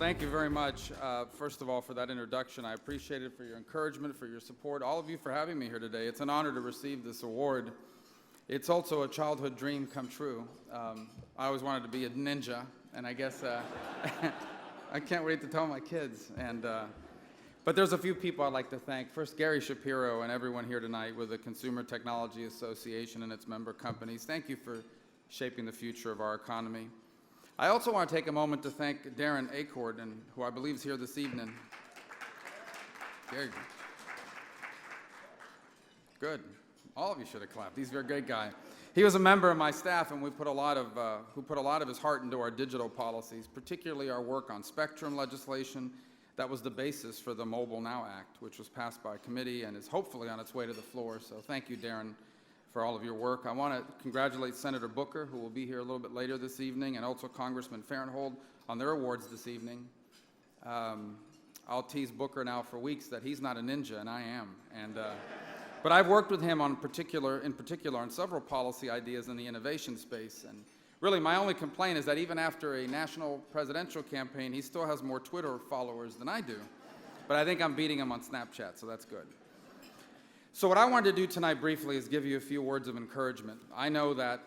thank you very much, first of all, for that introduction. I appreciate it, for your encouragement, for your support, all of you for having me here today. It's an honor to receive this award. It's also a childhood dream come true. I always wanted to be a ninja, and I guess I can't wait to tell my kids. But there's a few people I'd like to thank. First, Gary Shapiro and everyone here tonight with the Consumer Technology Association and its member companies. Thank you for shaping the future of our economy. I also want to take a moment to thank Darren Acord, who I believe is here this evening. There you go. Good. All of you should have clapped. He's a very great guy. He was a member of my staff, and who put a lot of his heart into our digital policies, particularly our work on spectrum legislation. That was the basis for the Mobile Now Act, which was passed by committee and is hopefully on its way to the floor. So thank you, Darren, for all of your work. I want to congratulate Senator Booker, who will be here a little bit later this evening, and also Congressman Farenthold on their awards this evening. I'll tease Booker now for weeks that he's not a ninja, and I am. But I've worked with him in particular on several policy ideas in the innovation space. And really, my only complaint is that even after a national presidential campaign, he still has more Twitter followers than I do. But I think I'm beating him on Snapchat, so that's good. So what I wanted to do tonight briefly is give you a few words of encouragement. I know that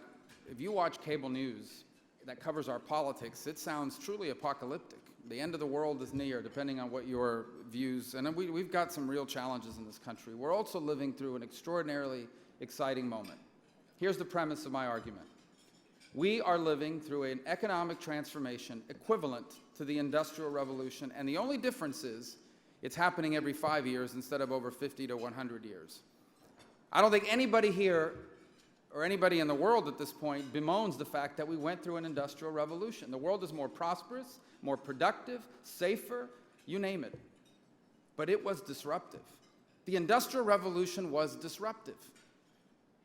if you watch cable news that covers our politics, it sounds truly apocalyptic. The end of the world is near, depending on what your views, and we've got some real challenges in this country. We're also living through an extraordinarily exciting moment. Here's the premise of my argument. We are living through an economic transformation equivalent to the Industrial Revolution, and the only difference is it's happening every 5 years instead of over 50 to 100 years. I don't think anybody here or anybody in the world at this point bemoans the fact that we went through an industrial revolution. The world is more prosperous, more productive, safer, you name it. But it was disruptive. The Industrial Revolution was disruptive.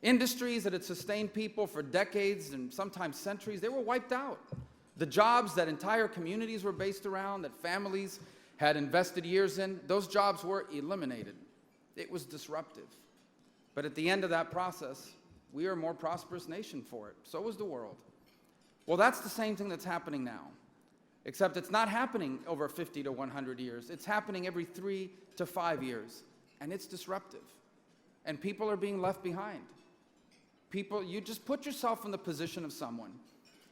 Industries that had sustained people for decades and sometimes centuries, they were wiped out. The jobs that entire communities were based around, that families had invested years in, those jobs were eliminated. It was disruptive. But at the end of that process, we are a more prosperous nation for it. So was the world. Well, that's the same thing that's happening now, except it's not happening over 50 to 100 years. It's happening every 3 to 5 years, and it's disruptive. And people are being left behind. People, you just put yourself in the position of someone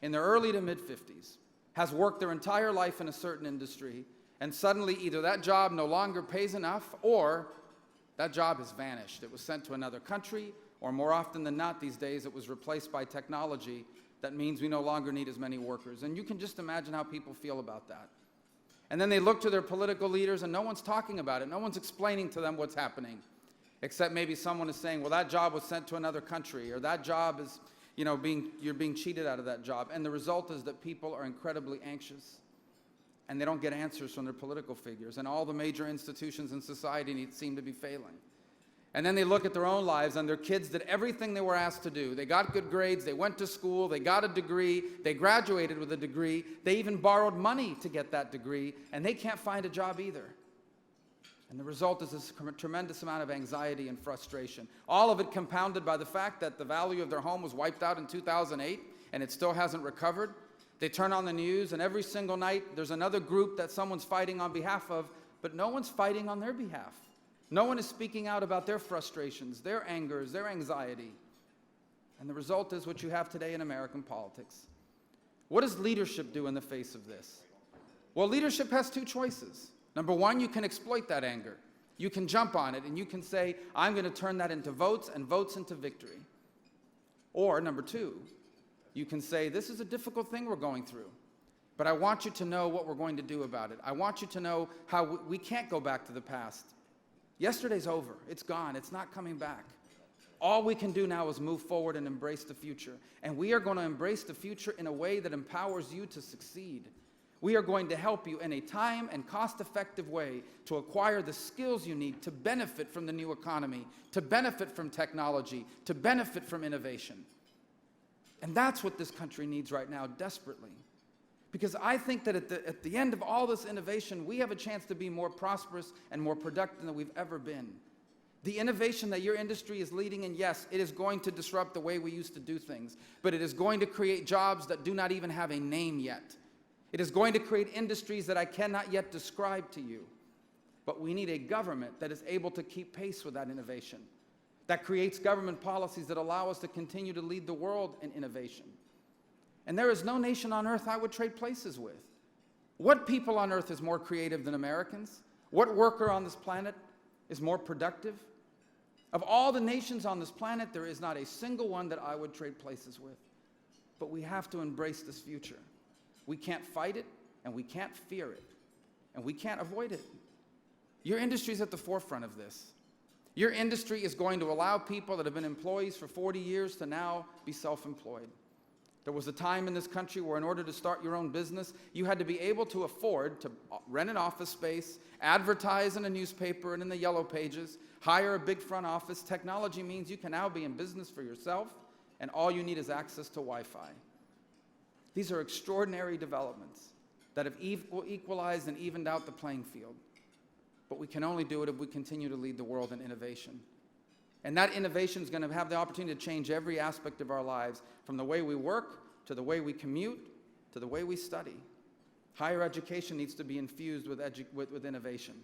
in their early to mid-50s, has worked their entire life in a certain industry, and suddenly either that job no longer pays enough or that job has vanished. It was sent to another country, or more often than not these days, it was replaced by technology. That means we no longer need as many workers. And you can just imagine how people feel about that. And then they look to their political leaders, and no one's talking about it. No one's explaining to them what's happening, except maybe someone is saying, well, that job was sent to another country, or that job is, you're being cheated out of that job. And the result is that people are incredibly anxious, and they don't get answers from their political figures. And all the major institutions in society seem to be failing. And then they look at their own lives, and their kids did everything they were asked to do. They got good grades, they went to school, they got a degree, they graduated with a degree, they even borrowed money to get that degree, and they can't find a job either. And the result is this tremendous amount of anxiety and frustration. All of it compounded by the fact that the value of their home was wiped out in 2008, and it still hasn't recovered. They turn on the news, and every single night there's another group that someone's fighting on behalf of, but no one's fighting on their behalf. No one is speaking out about their frustrations, their angers, their anxiety. And the result is what you have today in American politics. What does leadership do in the face of this? Well, leadership has two choices. Number one, you can exploit that anger. You can jump on it, and you can say, I'm going to turn that into votes and votes into victory. Or number two, you can say, this is a difficult thing we're going through, but I want you to know what we're going to do about it. I want you to know how we can't go back to the past. Yesterday's over. It's gone. It's not coming back. All we can do now is move forward and embrace the future. And we are going to embrace the future in a way that empowers you to succeed. We are going to help you in a time and cost-effective way to acquire the skills you need to benefit from the new economy, to benefit from technology, to benefit from innovation. And that's what this country needs right now desperately. Because I think that at the end of all this innovation, we have a chance to be more prosperous and more productive than we've ever been. The innovation that your industry is leading in, yes, it is going to disrupt the way we used to do things, but it is going to create jobs that do not even have a name yet. It is going to create industries that I cannot yet describe to you. But we need a government that is able to keep pace with that innovation, that creates government policies that allow us to continue to lead the world in innovation. And there is no nation on earth I would trade places with. What people on earth is more creative than Americans? What worker on this planet is more productive? Of all the nations on this planet, there is not a single one that I would trade places with. But we have to embrace this future. We can't fight it, and we can't fear it, and we can't avoid it. Your industry is at the forefront of this. Your industry is going to allow people that have been employees for 40 years to now be self-employed. There was a time in this country where in order to start your own business, you had to be able to afford to rent an office space, advertise in a newspaper and in the yellow pages, hire a big front office. Technology means you can now be in business for yourself, and all you need is access to Wi-Fi. These are extraordinary developments that have equalized and evened out the playing field. But we can only do it if we continue to lead the world in innovation. And that innovation is going to have the opportunity to change every aspect of our lives, from the way we work, to the way we commute, to the way we study. Higher education needs to be infused with innovation.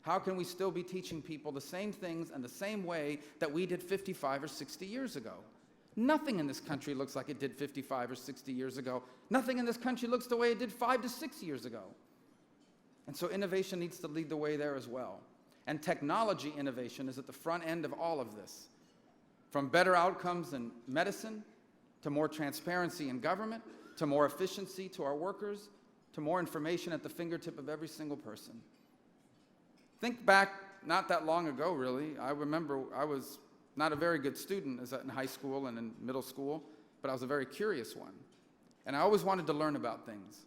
How can we still be teaching people the same things and the same way that we did 55 or 60 years ago? Nothing in this country looks like it did 55 or 60 years ago. Nothing in this country looks the way it did 5 to 6 years ago. And so innovation needs to lead the way there as well. And technology innovation is at the front end of all of this. From better outcomes in medicine, to more transparency in government, to more efficiency to our workers, to more information at the fingertip of every single person. Think back not that long ago, really. I remember I was not a very good student in high school and in middle school, but I was a very curious one. And I always wanted to learn about things.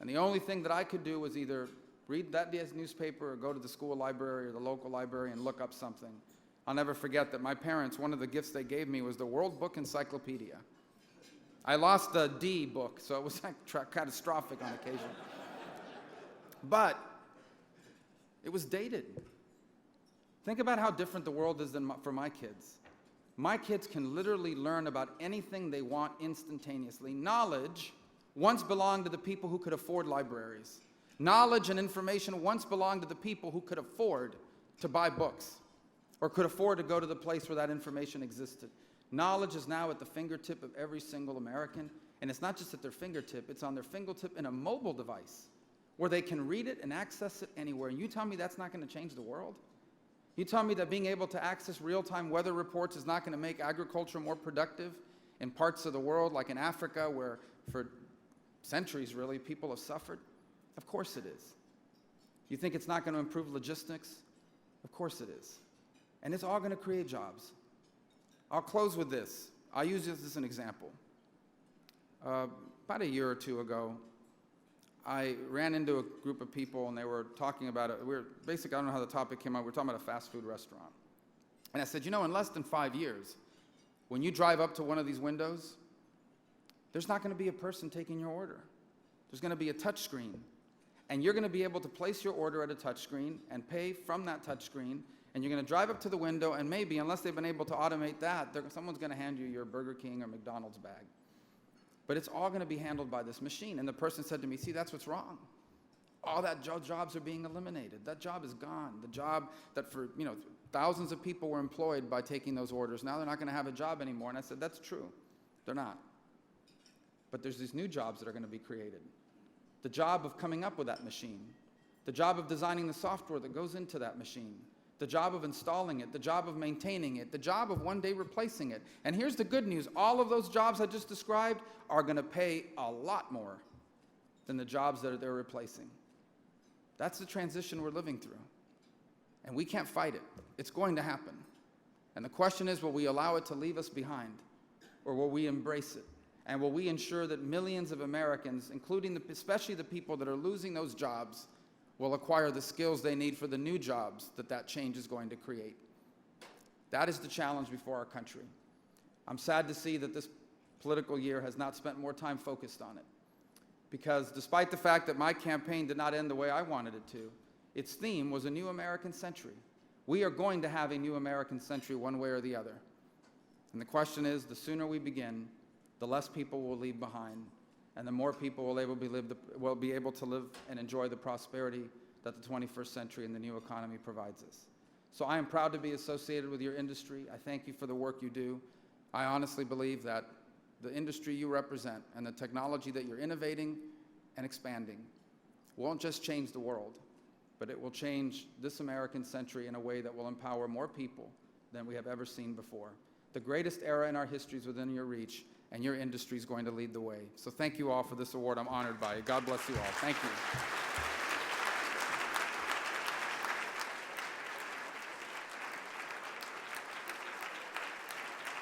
And the only thing that I could do was either read that day's newspaper or go to the school library or the local library and look up something. I'll never forget that my parents, one of the gifts they gave me was the World Book Encyclopedia. I lost the D book, so it was catastrophic on occasion. But it was dated. Think about how different the world is for my kids. My kids can literally learn about anything they want instantaneously. Knowledge once belonged to the people who could afford libraries. Knowledge and information once belonged to the people who could afford to buy books or could afford to go to the place where that information existed. Knowledge is now at the fingertip of every single American, and it's not just at their fingertip, it's on their fingertip in a mobile device where they can read it and access it anywhere. And you tell me that's not going to change the world? You tell me that being able to access real-time weather reports is not going to make agriculture more productive in parts of the world, like in Africa, where for centuries, really, people have suffered? Of course it is. You think it's not going to improve logistics? Of course it is. And it's all going to create jobs. I'll close with this. I'll use this as an example. About a year or two ago, I ran into a group of people, and they were talking about it. Basically, I don't know how the topic came up. We were talking about a fast food restaurant. And I said, you know, in less than 5 years, when you drive up to one of these windows, there's not going to be a person taking your order. There's going to be a touch screen. And you're going to be able to place your order at a touch screen and pay from that touch screen. And you're going to drive up to the window, and maybe, unless they've been able to automate that, someone's going to hand you your Burger King or McDonald's bag. But it's all going to be handled by this machine. And the person said to me, see, that's what's wrong. All that jobs are being eliminated. That job is gone. The job that for, thousands of people were employed by taking those orders. Now they're not going to have a job anymore. And I said, that's true. They're not. But there's these new jobs that are going to be created. The job of coming up with that machine. The job of designing the software that goes into that machine. The job of installing it, the job of maintaining it, the job of one day replacing it. And here's the good news. All of those jobs I just described are going to pay a lot more than the jobs that they're replacing. That's the transition we're living through. And we can't fight it. It's going to happen. And the question is, will we allow it to leave us behind? Or will we embrace it? And will we ensure that millions of Americans, including especially the people that are losing those jobs, will acquire the skills they need for the new jobs that change is going to create? That is the challenge before our country. I'm sad to see that this political year has not spent more time focused on it. Because despite the fact that my campaign did not end the way I wanted it to, its theme was a new American century. We are going to have a new American century one way or the other. And the question is, the sooner we begin, the less people will leave behind. and the more people will be able to live and enjoy the prosperity that the 21st century and the new economy provides us. So I am proud to be associated with your industry. I thank you for the work you do. I honestly believe that the industry you represent and the technology that you're innovating and expanding won't just change the world, but it will change this American century in a way that will empower more people than we have ever seen before. The greatest era in our history is within your reach, and your industry is going to lead the way. So thank you all for this award. I'm honored by it. God bless you all. Thank you.